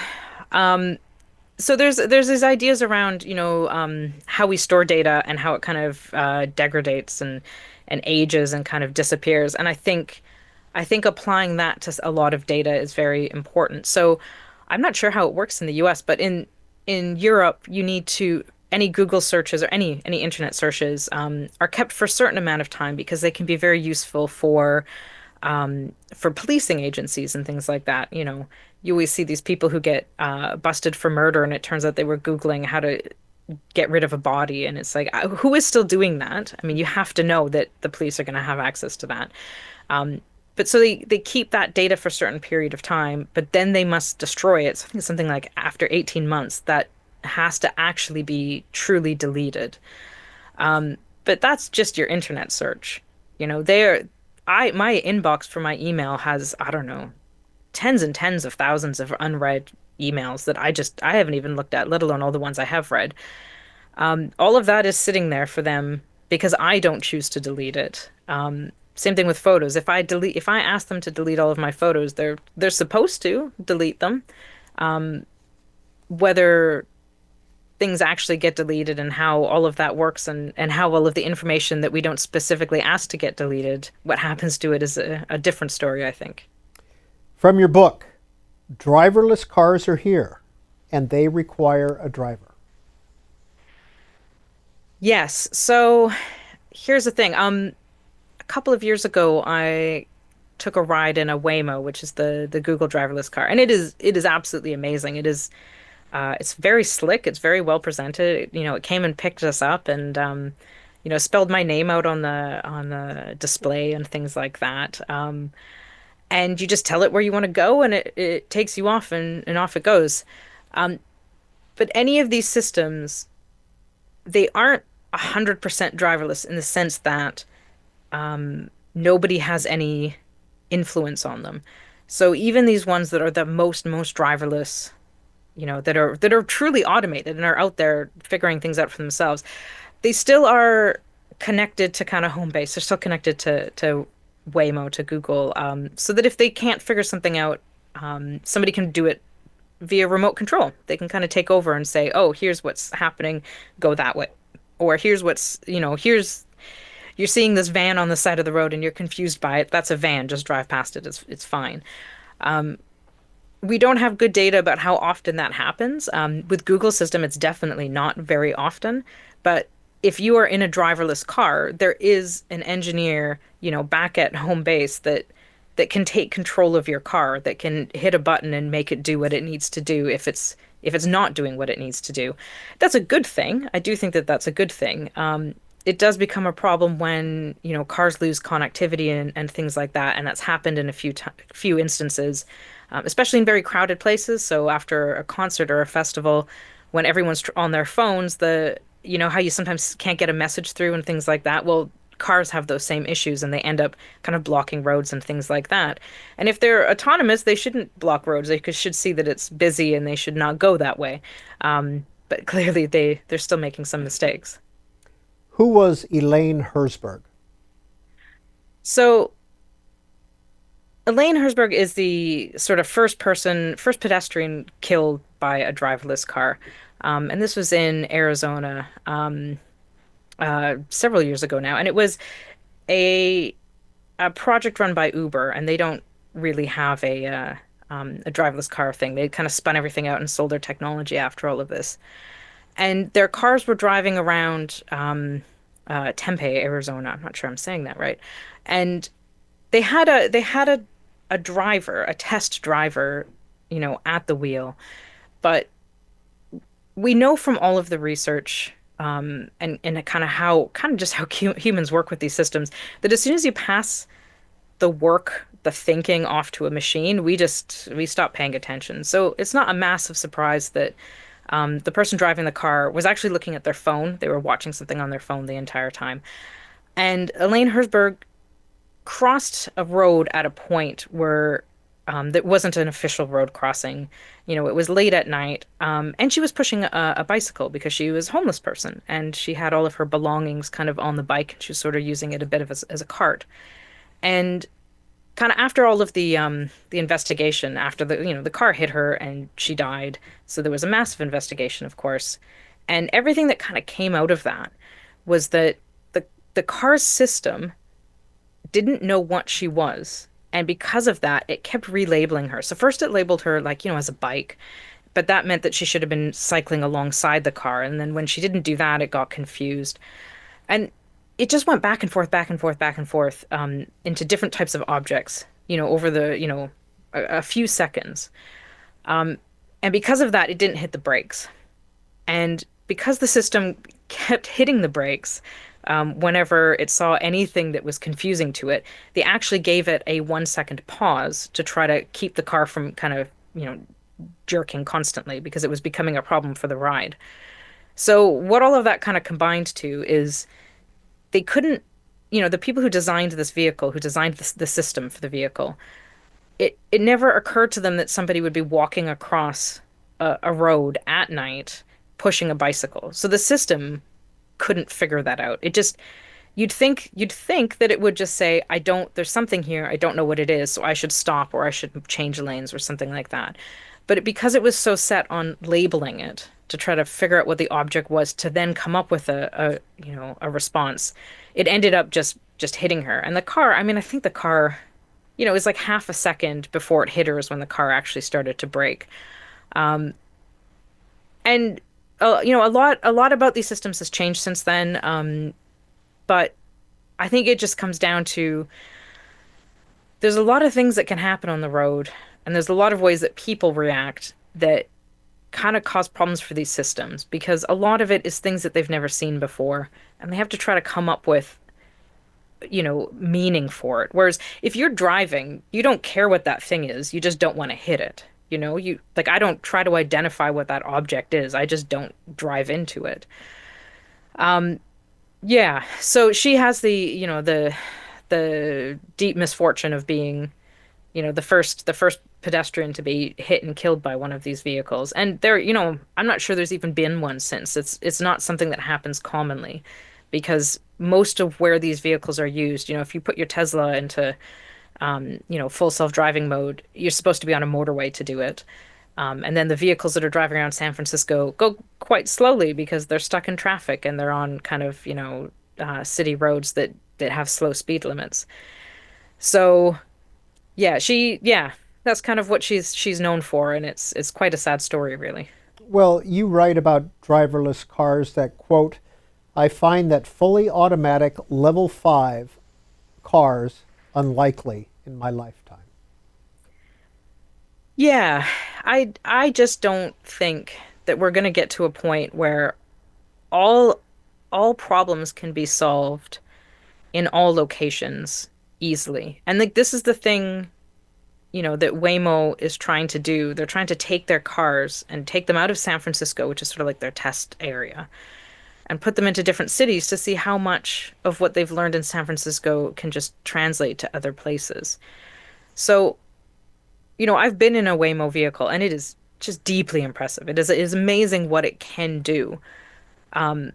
Um, so there's these ideas around, how we store data and how it kind of degradates and ages and kind of disappears. And I think applying that to a lot of data is very important. So I'm not sure how it works in the US, but in Europe, you need to any Google searches or any internet searches are kept for a certain amount of time because they can be very useful for policing agencies and things like that. You always see these people who get busted for murder, and it turns out they were Googling how to get rid of a body, and it's like, who is still doing that? I mean, you have to know that the police are going to have access to that. Um, but so they keep that data for a certain period of time, but then they must destroy it. So I think it's something like after 18 months that has to actually be truly deleted. But that's just your internet search. There, my inbox for my email has, I don't know, tens and tens of thousands of unread emails that I haven't even looked at, let alone all the ones I have read. All of that is sitting there for them because I don't choose to delete it. Same thing with photos. If I ask them to delete all of my photos, they're supposed to delete them. Whether things actually get deleted and how all of that works and how all of the information that we don't specifically ask to get deleted, what happens to it is a different story, I think. From your book, driverless cars are here and they require a driver. Yes. So here's the thing. A couple of years ago, I took a ride in a Waymo, which is the Google driverless car, and it is absolutely amazing. It's very slick. It's very well presented. It came and picked us up and spelled my name out on the display and things like that. And you just tell it where you want to go, and it takes you off and off it goes. Um, but any of these systems, they aren't 100% driverless in the sense that nobody has any influence on them. So even these ones that are the most driverless, that are truly automated and are out there figuring things out for themselves, they still are connected to kind of home base. They're still connected to Waymo, to Google, so that if they can't figure something out, somebody can do it via remote control. They can kind of take over and say, "Oh, here's what's happening, go that way," or here's you're seeing this van on the side of the road and you're confused by it. That's a van. Just drive past it. It's fine. We don't have good data about how often that happens. With Google system, it's definitely not very often. But if you are in a driverless car, there is an engineer, back at home base that can take control of your car, that can hit a button and make it do what it needs to do if it's not doing what it needs to do. That's a good thing. I do think that that's a good thing. It does become a problem when, cars lose connectivity and things like that, and that's happened in a few instances, especially in very crowded places. So after a concert or a festival, when everyone's on their phones, how you sometimes can't get a message through and things like that. Well, cars have those same issues and they end up kind of blocking roads and things like that. And if they're autonomous, they shouldn't block roads. Should see that it's busy and they should not go that way. But clearly they're still making some mistakes. Who was Elaine Herzberg? So Elaine Herzberg is the sort of first pedestrian killed by a driverless car. And this was in Arizona several years ago now. And it was a a project run by Uber, and they don't really have a driverless car thing. They kind of spun everything out and sold their technology after all of this. And their cars were driving around Tempe, Arizona. I'm not sure I'm saying that right. And they had a driver, a test driver, at the wheel. But we know from all of the research, and kind of just how humans work with these systems, that as soon as you pass the work, the thinking off to a machine, we stop paying attention. So it's not a massive surprise that the person driving the car was actually looking at their phone. They were watching something on their phone the entire time. And Elaine Herzberg crossed a road at a point where that wasn't an official road crossing. You know, it was late at night, and she was pushing a bicycle because she was a homeless person, and she had all of her belongings kind of on the bike. She was sort of using it a bit of as a cart. And kind of after all of the investigation, after the car hit her and she died, so there was a massive investigation, of course, and everything that kind of came out of that was that the car's system didn't know what she was. And because of that, it kept relabeling her. So first it labeled her like, as a bike, but that meant that she should have been cycling alongside the car. And then when she didn't do that, it got confused. And it just went back and forth, back and forth, back and forth, into different types of objects, over a few seconds. Um, and because of that, it didn't hit the brakes. And because the system kept hitting the brakes, whenever it saw anything that was confusing to it, they actually gave it a 1 second pause to try to keep the car from kind of, jerking constantly because it was becoming a problem for the ride. So, what all of that kind of combined to is they couldn't, the people who designed this vehicle, who designed the system for the vehicle, it never occurred to them that somebody would be walking across a road at night pushing a bicycle. So the system couldn't figure that out. It just you'd think that it would just say, I don't, there's something here, I don't know what it is, so I should stop or I should change lanes or something like that. But because it was so set on labeling it to try to figure out what the object was to then come up with a response, it ended up just hitting her. And the car, I mean, I think the car, it was like half a second before it hit her is when the car actually started to brake. Um, and a lot about these systems has changed since then. But I think it just comes down to there's a lot of things that can happen on the road, and there's a lot of ways that people react that kind of cause problems for these systems because a lot of it is things that they've never seen before, and they have to try to come up with, meaning for it. Whereas if you're driving, you don't care what that thing is, you just don't want to hit it. You like I don't try to identify what that object is. I just don't drive into it. Um, yeah. So she has the deep misfortune of being, the first pedestrian to be hit and killed by one of these vehicles. And I'm not sure there's even been one since. It's not something that happens commonly because most of where these vehicles are used, if you put your Tesla into full self-driving mode, you're supposed to be on a motorway to do it. And then the vehicles that are driving around San Francisco go quite slowly because they're stuck in traffic and they're on kind of, city roads that have slow speed limits. So yeah, that's kind of what she's known for, and it's quite a sad story, really. Well, you write about driverless cars that, quote, I find that fully automatic level 5 cars unlikely in my lifetime. Yeah, I just don't think that we're going to get to a point where all all problems can be solved in all locations easily. And like this is the thing, that Waymo is trying to do. They're trying to take their cars and take them out of San Francisco, which is sort of like their test area, and put them into different cities to see how much of what they've learned in San Francisco can just translate to other places. So, I've been in a Waymo vehicle and it is just deeply impressive. It is amazing what it can do. Um,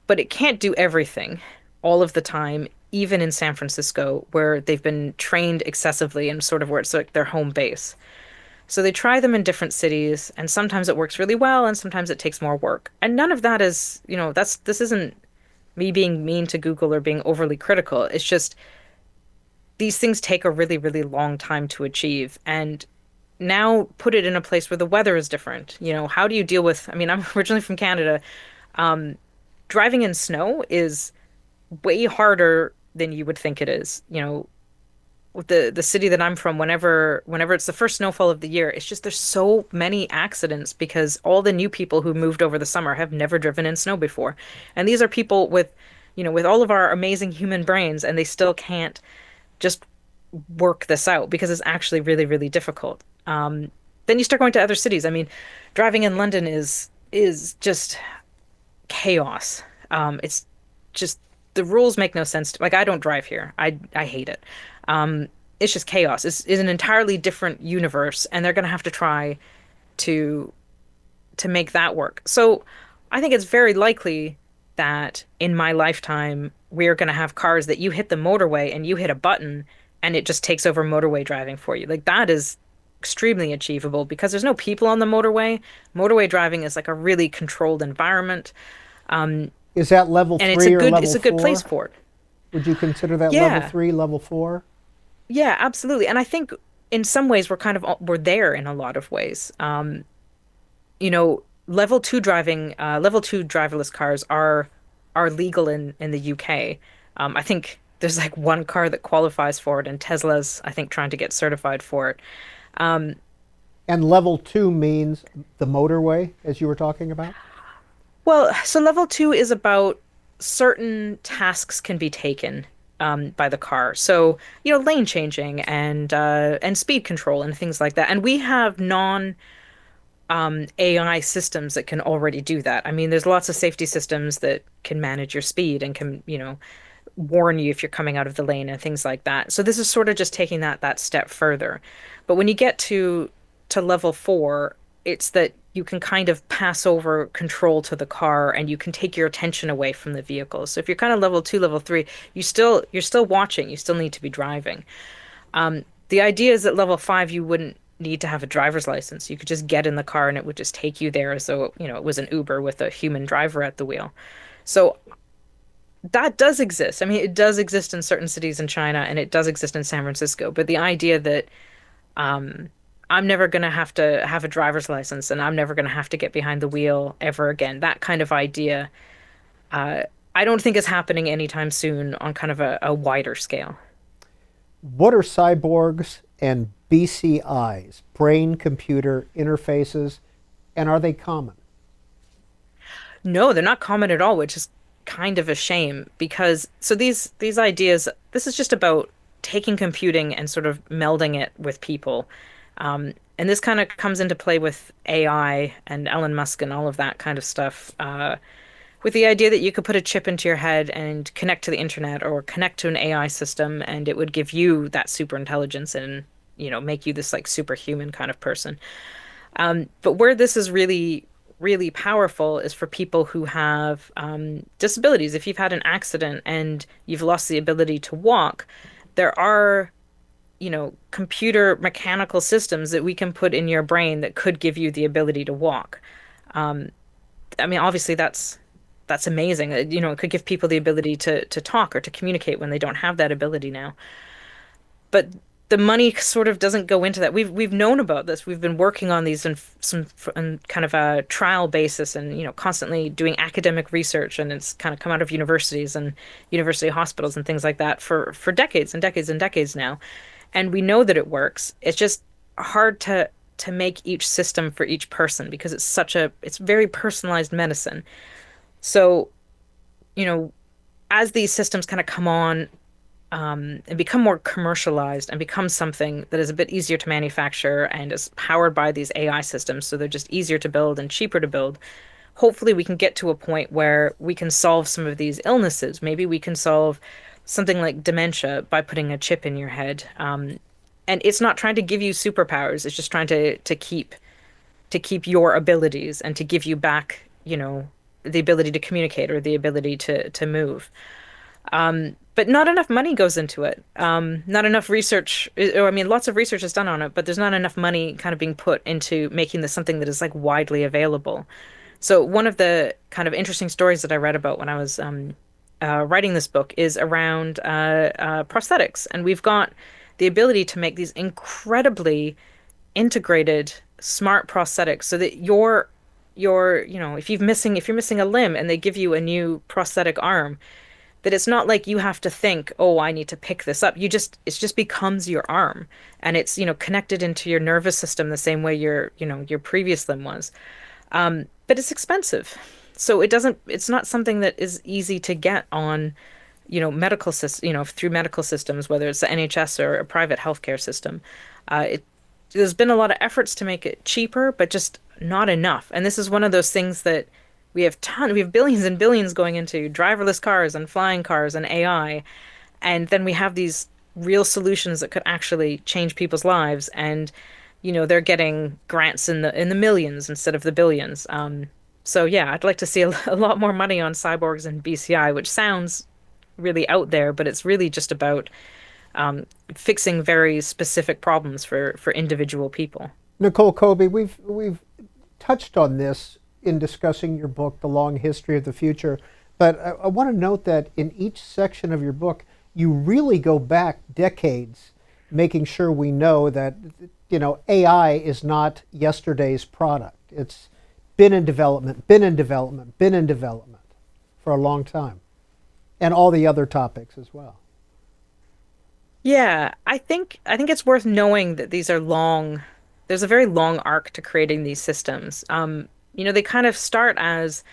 but it can't do everything all of the time, even in San Francisco, where they've been trained excessively and sort of where it's like their home base. So they try them in different cities, and sometimes it works really well, and sometimes it takes more work. And none of that is, this isn't me being mean to Google or being overly critical. It's just these things take a really, really long time to achieve. And now put it in a place where the weather is different. How do you deal with, I mean, I'm originally from Canada. Um, Driving in snow is way harder than you would think it is. the city that I'm from, whenever it's the first snowfall of the year, it's just there's so many accidents because all the new people who moved over the summer have never driven in snow before. And these are people with, with all of our amazing human brains, and they still can't just work this out because it's actually really, really difficult. Then you start going to other cities. I mean, driving in London is just chaos. It's just the rules make no sense. Like I don't drive here. I hate it. It's just chaos. It's an entirely different universe, and they're gonna have to try to to make that work. So I think it's very likely that in my lifetime we're gonna have cars that you hit the motorway and you hit a button and it just takes over motorway driving for you. Like that is extremely achievable because there's no people on the motorway. Motorway driving is like a really controlled environment. Um, Is that level and 3 or it's level a good place 4? for it. Would you consider that level Yeah. 3, level 4? Yeah, absolutely. And I think in some ways we're there in a lot of ways. Level two driving, level two driverless cars are legal in the UK. I think there's like one car that qualifies for it, and Tesla's, I think, trying to get certified for it. Um, And level 2 means the motorway, as you were talking about? well, so level two is about certain tasks can be taken by the car. So, lane changing and speed control and things like that. And we have non AI systems that can already do that. I mean, there's lots of safety systems that can manage your speed and can, warn you if you're coming out of the lane and things like that. So this is sort of just taking that step further. But when you get to level four, it's that you can kind of pass over control to the car and you can take your attention away from the vehicle. So if you're kind of level two, level three, you're still watching, you still need to be driving. The idea is that level five, you wouldn't need to have a driver's license. You could just get in the car and it would just take you there as though, it was an Uber with a human driver at the wheel. So that does exist. I mean, it does exist in certain cities in China and it does exist in San Francisco. But the idea that um, I'm never going to have a driver's license and I'm never going to have to get behind the wheel ever again, that kind of idea, uh, I don't think is happening anytime soon on kind of a wider scale. What are cyborgs and BCIs, brain computer interfaces, and are they common? No, they're not common at all, which is kind of a shame because so these ideas, this is just about taking computing and sort of melding it with people. And this kind of comes into play with AI and Elon Musk and all of that kind of stuff. With the idea that you could put a chip into your head and connect to the internet or connect to an AI system and it would give you that super intelligence and, make you this like superhuman kind of person. But where this is really, really powerful is for people who have disabilities. If you've had an accident and you've lost the ability to walk, there are, computer mechanical systems that we can put in your brain that could give you the ability to walk. Um, I mean, obviously that's amazing. It could give people the ability to talk or to communicate when they don't have that ability now. But the money sort of doesn't go into that. We've known about this. We've been working on these in kind of a trial basis, and constantly doing academic research, and it's kind of come out of universities and university hospitals and things like that for decades and decades and decades now. And we know that it works. It's just hard to make each system for each person because it's very personalized medicine. So, you know, as these systems kind of come on and become more commercialized and become something that is a bit easier to manufacture and is powered by these AI systems, so they're just easier to build and cheaper to build. Hopefully, we can get to a point where we can solve some of these illnesses. Maybe we can solve something like dementia by putting a chip in your head. And it's not trying to give you superpowers. It's just trying to keep your abilities and to give you back, the ability to communicate or the ability to move. But not enough money goes into it. Not enough research, or I mean, lots of research is done on it, but there's not enough money kind of being put into making this something that is like widely available. So one of the kind of interesting stories that I read about when I was writing this book is around prosthetics, and we've got the ability to make these incredibly integrated smart prosthetics so that if you're missing a limb and they give you a new prosthetic arm, that it's not like you have to think, oh, I need to pick this up. It just becomes your arm, and it's, connected into your nervous system the same way your previous limb was. But it's expensive. So it's not something that is easy to get on, through medical systems, whether it's the NHS or a private healthcare system. There's been a lot of efforts to make it cheaper, but just not enough. And this is one of those things that we have billions and billions going into driverless cars and flying cars and AI. And then we have these real solutions that could actually change people's lives. And, they're getting grants in the millions instead of the billions. So yeah, I'd like to see a lot more money on cyborgs and BCI, which sounds really out there, but it's really just about fixing very specific problems for individual people. Nicole Kobie, we've touched on this in discussing your book, The Long History of the Future, but I want to note that in each section of your book, you really go back decades, making sure we know that AI is not yesterday's product. It's been in development for a long time, and all the other topics as well. Yeah, I think it's worth knowing that these are long. There's a very long arc to creating these systems. They kind of start as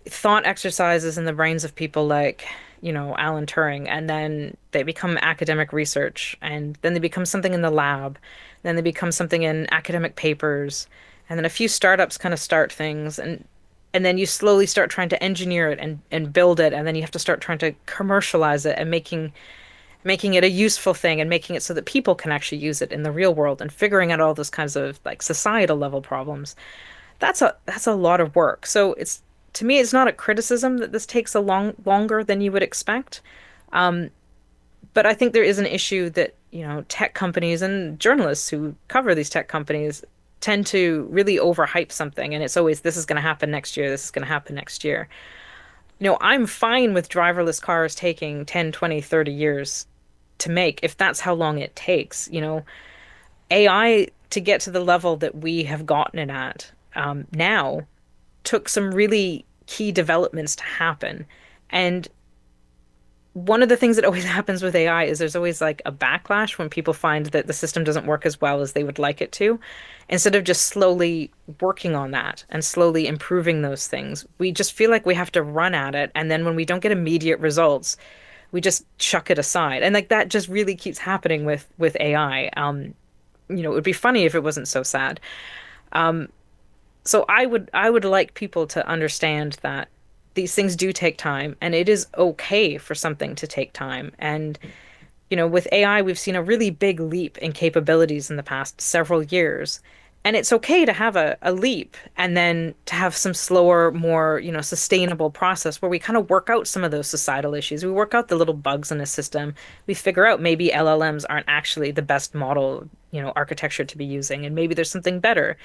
thought exercises in the brains of people like, Alan Turing, and then they become academic research, and then they become something in the lab, then they become something in academic papers, and then a few startups kind of start things, and then you slowly start trying to engineer it and build it, and then you have to start trying to commercialize it and making it a useful thing and making it so that people can actually use it in the real world and figuring out all those kinds of like societal level problems. That's a lot of work. So to me, it's not a criticism that this takes a longer than you would expect. Um, but I think there is an issue that, tech companies and journalists who cover these tech companies tend to really overhype something. And it's always, this is going to happen next year. This is going to happen next year. I'm fine with driverless cars taking 10, 20, 30 years to make if that's how long it takes. AI to get to the level that we have gotten it at now took some really key developments to happen. And one of the things that always happens with AI is there's always like a backlash when people find that the system doesn't work as well as they would like it to. Instead of just slowly working on that and slowly improving those things, we just feel like we have to run at it. And then when we don't get immediate results, we just chuck it aside. And like that just really keeps happening with AI. It would be funny if it wasn't so sad. So I would like people to understand that these things do take time, and it is okay for something to take time. And with AI, we've seen a really big leap in capabilities in the past several years. And it's okay to have a leap and then to have some slower, more, sustainable process where we kind of work out some of those societal issues. We work out the little bugs in a system. We figure out maybe LLMs aren't actually the best model, architecture to be using, and maybe there's something better.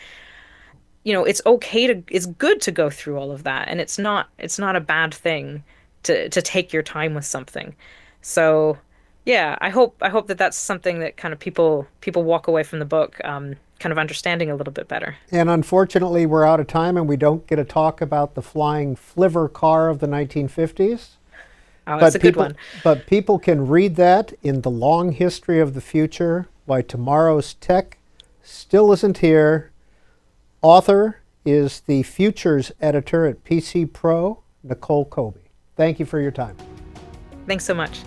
It's good to go through all of that, and it's not a bad thing to take your time with something. So yeah, I hope that that's something that kind of people walk away from the book kind of understanding a little bit better. And unfortunately, we're out of time, and we don't get to talk about the flying flivver car of the 1950s. Oh, that's a good one. But people can read that in The Long History of the Future, Why Tomorrow's Tech Still Isn't Here. Author is the Futures editor at PC Pro, Nicole Kobie. Thank you for your time. Thanks so much.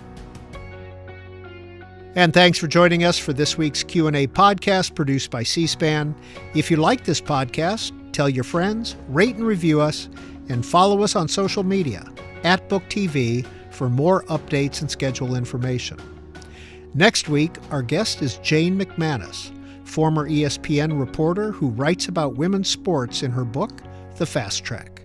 And thanks for joining us for this week's Q&A podcast produced by C-SPAN. If you like this podcast, tell your friends, rate and review us, and follow us on social media @BookTV for more updates and schedule information. Next week, our guest is Jane McManus, former ESPN reporter who writes about women's sports in her book, The Fast Track.